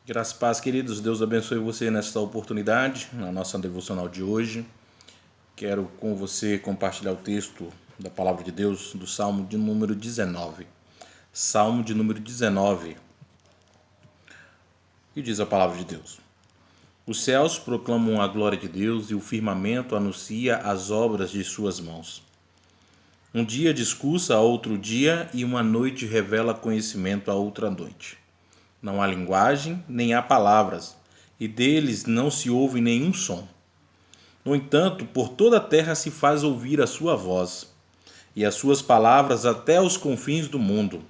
Graças e paz, queridos. Deus abençoe você nesta oportunidade, na nossa devocional de hoje. Quero com você compartilhar o texto da palavra de Deus do Salmo de número 19. Salmo de número 19. E diz a palavra de Deus: Os céus proclamam a glória de Deus e o firmamento anuncia as obras de suas mãos. Um dia discursa a outro dia e uma noite revela conhecimento a outra noite. Não há linguagem, nem há palavras, e deles não se ouve nenhum som. No entanto, por toda a terra se faz ouvir a sua voz, e as suas palavras até os confins do mundo.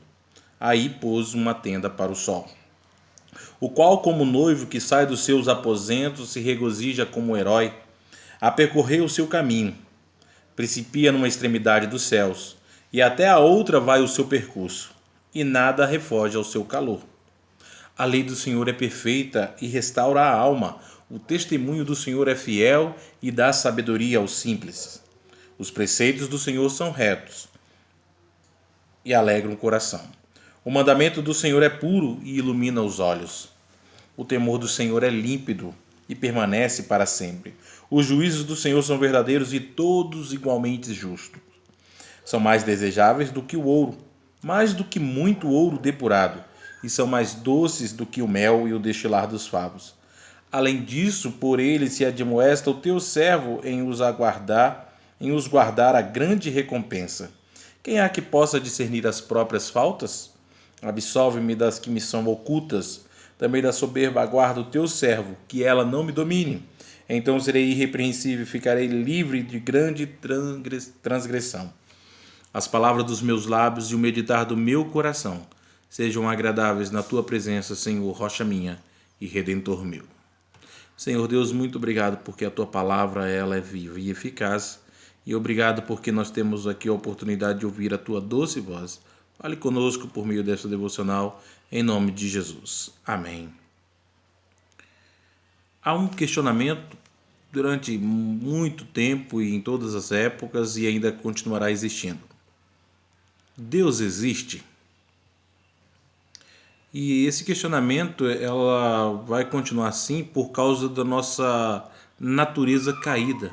Aí pôs uma tenda para o sol, o qual, como noivo que sai dos seus aposentos, se regozija como herói, a percorrer o seu caminho. Principia numa extremidade dos céus, e até a outra vai o seu percurso, e nada refoge ao seu calor. A lei do Senhor é perfeita e restaura a alma. O testemunho do Senhor é fiel e dá sabedoria aos simples. Os preceitos do Senhor são retos e alegram o coração. O mandamento do Senhor é puro e ilumina os olhos. O temor do Senhor é límpido e permanece para sempre. Os juízos do Senhor são verdadeiros e todos igualmente justos. São mais desejáveis do que o ouro, mais do que muito ouro depurado, e são mais doces do que o mel e o destilar dos favos. Além disso, por ele se admoesta o teu servo em os guardar a grande recompensa. Quem há que possa discernir as próprias faltas? Absolve-me das que me são ocultas. Também da soberba aguarda o teu servo, que ela não me domine. Então serei irrepreensível e ficarei livre de grande transgressão. As palavras dos meus lábios e o meditar do meu coração sejam agradáveis na tua presença, Senhor, rocha minha e redentor meu. Senhor Deus, muito obrigado porque a tua palavra ela é viva e eficaz, e obrigado porque nós temos aqui a oportunidade de ouvir a tua doce voz. Fale conosco por meio desta devocional, em nome de Jesus. Amém. Há um questionamento durante muito tempo e em todas as épocas e ainda continuará existindo. Deus existe? E esse questionamento ela vai continuar assim por causa da nossa natureza caída.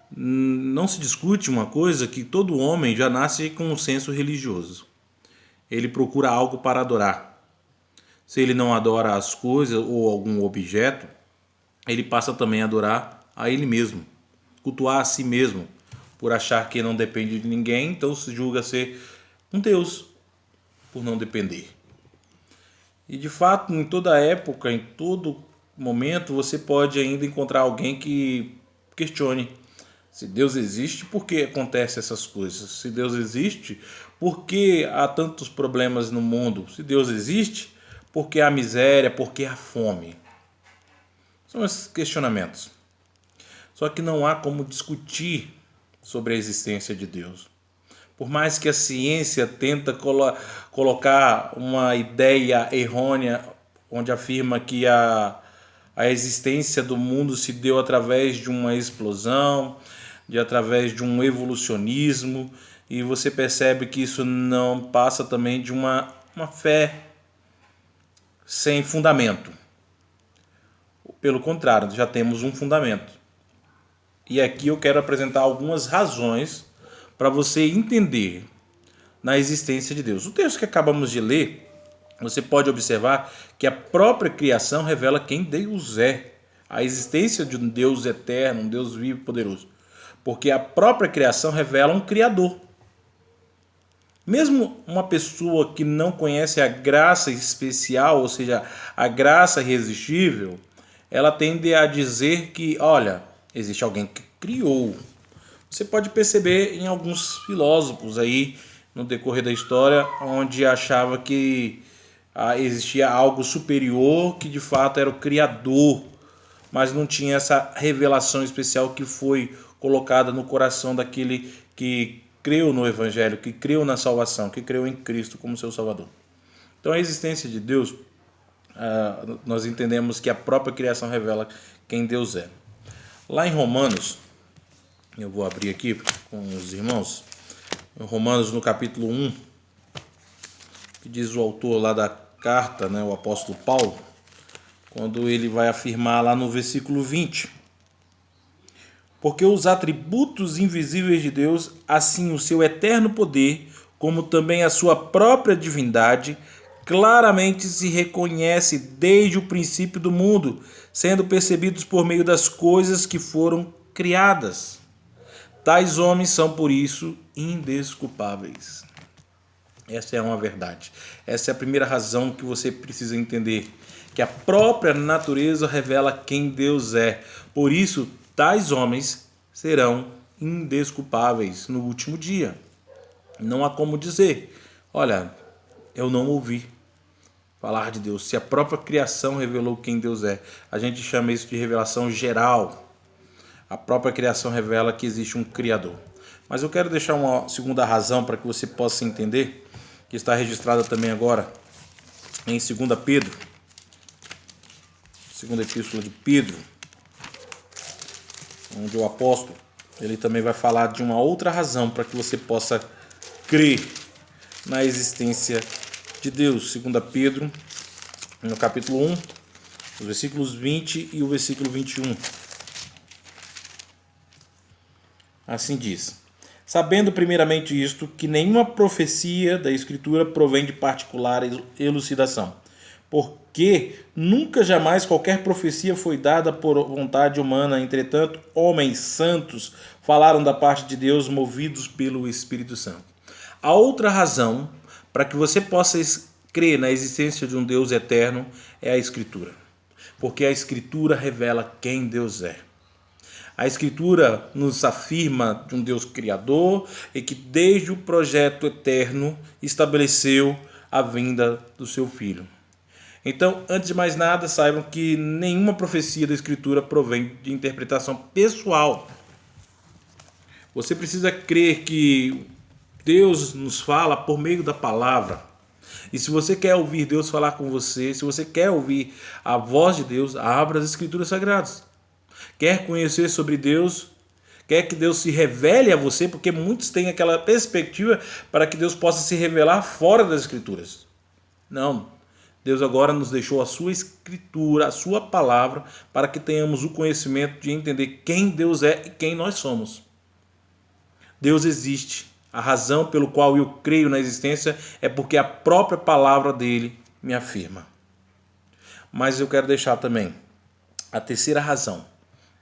Não se discute uma coisa que todo homem já nasce com um senso religioso. Ele procura algo para adorar. Se ele não adora as coisas ou algum objeto, ele passa também a adorar a ele mesmo, cultuar a si mesmo, por achar que não depende de ninguém, então se julga ser um Deus por não depender. E de fato, em toda época, em todo momento, você pode ainda encontrar alguém que questione se Deus existe, por que acontecem essas coisas? Se Deus existe, por que há tantos problemas no mundo? Se Deus existe, por que há miséria, por que há fome? São esses questionamentos. Só que não há como discutir sobre a existência de Deus. Por mais que a ciência tenta colocar uma ideia errônea, onde afirma que a existência do mundo se deu através de uma explosão, através de um evolucionismo, e você percebe que isso não passa também de uma fé sem fundamento. Pelo contrário, já temos um fundamento. E aqui eu quero apresentar algumas razões para você entender na existência de Deus. O texto que acabamos de ler, você pode observar que a própria criação revela quem Deus é. A existência de um Deus eterno, um Deus vivo e poderoso. Porque a própria criação revela um Criador. Mesmo uma pessoa que não conhece a graça especial, ou seja, a graça irresistível, ela tende a dizer que, olha, existe alguém que criou. Você pode perceber em alguns filósofos aí no decorrer da história, onde achava que existia algo superior, que de fato era o Criador, mas não tinha essa revelação especial que foi colocada no coração daquele que creu no Evangelho, que creu na salvação, que creu em Cristo como seu Salvador. Então a existência de Deus, nós entendemos que a própria criação revela quem Deus é. Lá em Romanos, eu vou abrir aqui com os irmãos, em Romanos no capítulo 1, que diz o autor lá da carta, né, o apóstolo Paulo, quando ele vai afirmar lá no versículo 20: porque os atributos invisíveis de Deus, assim o seu eterno poder, como também a sua própria divindade, claramente se reconhece desde o princípio do mundo, sendo percebidos por meio das coisas que foram criadas. Tais homens são, por isso, indesculpáveis. Essa é uma verdade. Essa é a primeira razão que você precisa entender, que a própria natureza revela quem Deus é. Por isso, tais homens serão indesculpáveis no último dia. Não há como dizer, olha, eu não ouvi falar de Deus. Se a própria criação revelou quem Deus é, a gente chama isso de revelação geral. A própria criação revela que existe um Criador. Mas eu quero deixar uma segunda razão para que você possa entender, que está registrada também agora em 2 Pedro, segunda epístola de Pedro, onde o apóstolo ele também vai falar de uma outra razão para que você possa crer na existência de Deus. 2 Pedro, no capítulo 1, os versículos 20 e o versículo 21. Assim diz: sabendo primeiramente isto, que nenhuma profecia da Escritura provém de particular elucidação, porque nunca jamais qualquer profecia foi dada por vontade humana, entretanto, homens santos falaram da parte de Deus, movidos pelo Espírito Santo. A outra razão para que você possa crer na existência de um Deus eterno é a Escritura, porque a Escritura revela quem Deus é. A Escritura nos afirma de um Deus criador e que desde o projeto eterno estabeleceu a vinda do seu Filho. Então, antes de mais nada, saibam que nenhuma profecia da Escritura provém de interpretação pessoal. Você precisa crer que Deus nos fala por meio da palavra. E se você quer ouvir Deus falar com você, se você quer ouvir a voz de Deus, abra as Escrituras Sagradas. Quer conhecer sobre Deus, quer que Deus se revele a você, porque muitos têm aquela perspectiva para que Deus possa se revelar fora das Escrituras. Não, Deus agora nos deixou a sua Escritura, a sua palavra, para que tenhamos o conhecimento de entender quem Deus é e quem nós somos. Deus existe. A razão pelo qual eu creio na existência é porque a própria palavra dele me afirma. Mas eu quero deixar também a terceira razão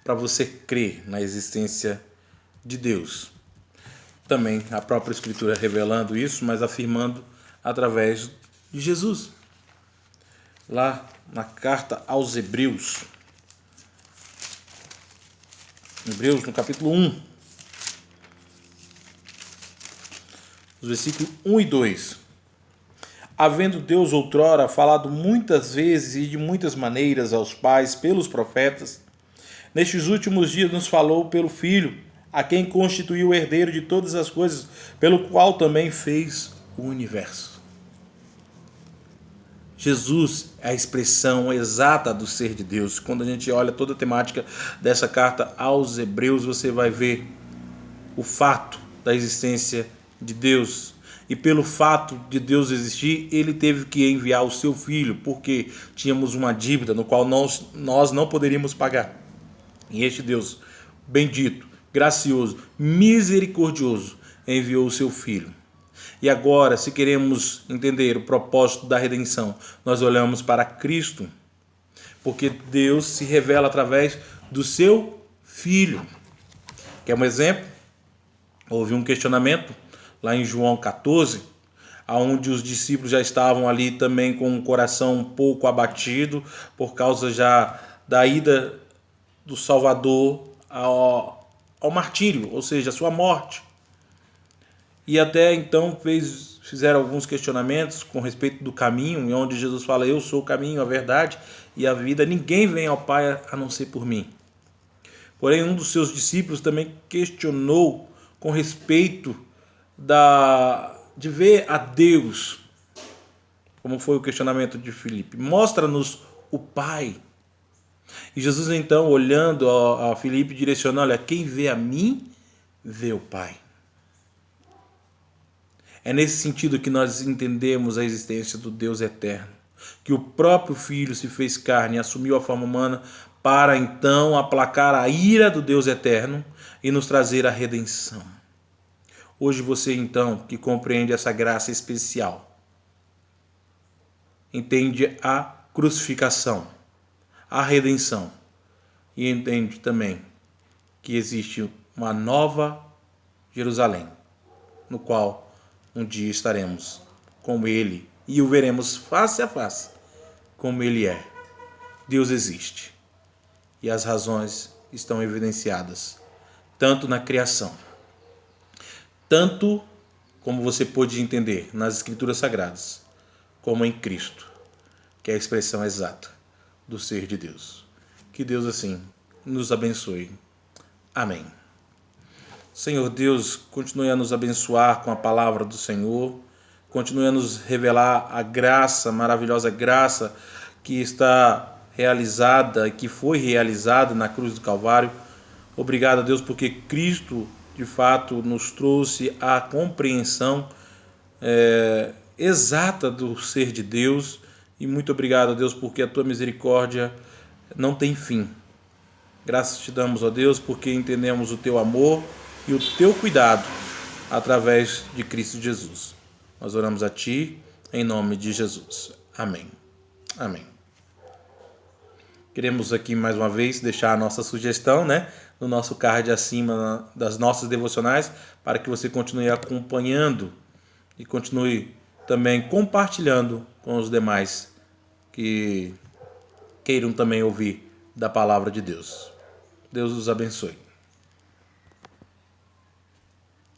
para você crer na existência de Deus. Também a própria Escritura revelando isso, mas afirmando através de Jesus. Lá na carta aos Hebreus, no capítulo 1, os versículos 1 e 2. Havendo Deus outrora falado muitas vezes e de muitas maneiras aos pais pelos profetas, nestes últimos dias nos falou pelo Filho, a quem constituiu o herdeiro de todas as coisas, pelo qual também fez o universo. Jesus é a expressão exata do ser de Deus. Quando a gente olha toda a temática dessa carta aos Hebreus, você vai ver o fato da existência de Deus. E pelo fato de Deus existir, ele teve que enviar o seu Filho, porque tínhamos uma dívida no qual nós não poderíamos pagar. E este Deus bendito, gracioso, misericordioso, enviou o seu Filho. E agora, se queremos entender o propósito da redenção, nós olhamos para Cristo, porque Deus se revela através do seu Filho. Quer um exemplo? Houve um questionamento lá em João 14, onde os discípulos já estavam ali também com o coração um pouco abatido por causa já da ida do Salvador ao martírio, ou seja, a sua morte. E até então fizeram alguns questionamentos com respeito do caminho, onde Jesus fala: eu sou o caminho, a verdade e a vida, ninguém vem ao Pai a não ser por mim. Porém, um dos seus discípulos também questionou com respeito de ver a Deus, como foi o questionamento de Filipe: mostra-nos o Pai. E Jesus então, olhando a Filipe, direcionou: olha, quem vê a mim, vê o Pai. É nesse sentido que nós entendemos a existência do Deus eterno. que o próprio Filho se fez carne e assumiu a forma humana para então aplacar a ira do Deus eterno e nos trazer a redenção. Hoje você então que compreende essa graça especial, entende a crucificação, a redenção e entende também que existe uma nova Jerusalém, no qual um dia estaremos com Ele e o veremos face a face, como Ele é. Deus existe e as razões estão evidenciadas, tanto na criação, tanto como você pôde entender nas Escrituras Sagradas, como em Cristo, que é a expressão exata do ser de Deus. Que Deus assim nos abençoe. Amém. Senhor Deus, continue a nos abençoar com a palavra do Senhor, continue a nos revelar a graça, maravilhosa graça que está realizada, que foi realizada na cruz do Calvário. Obrigado a Deus porque Cristo, de fato, nos trouxe a compreensão exata do ser de Deus. E muito obrigado a Deus porque a tua misericórdia não tem fim. Graças te damos, ó Deus, porque entendemos o teu amor e o teu cuidado através de Cristo Jesus. Nós oramos a ti em nome de Jesus. Amém. Amém. Queremos aqui mais uma vez deixar a nossa sugestão, no nosso card acima das nossas devocionais, para que você continue acompanhando e continue também compartilhando com os demais que queiram também ouvir da palavra de Deus. Deus os abençoe.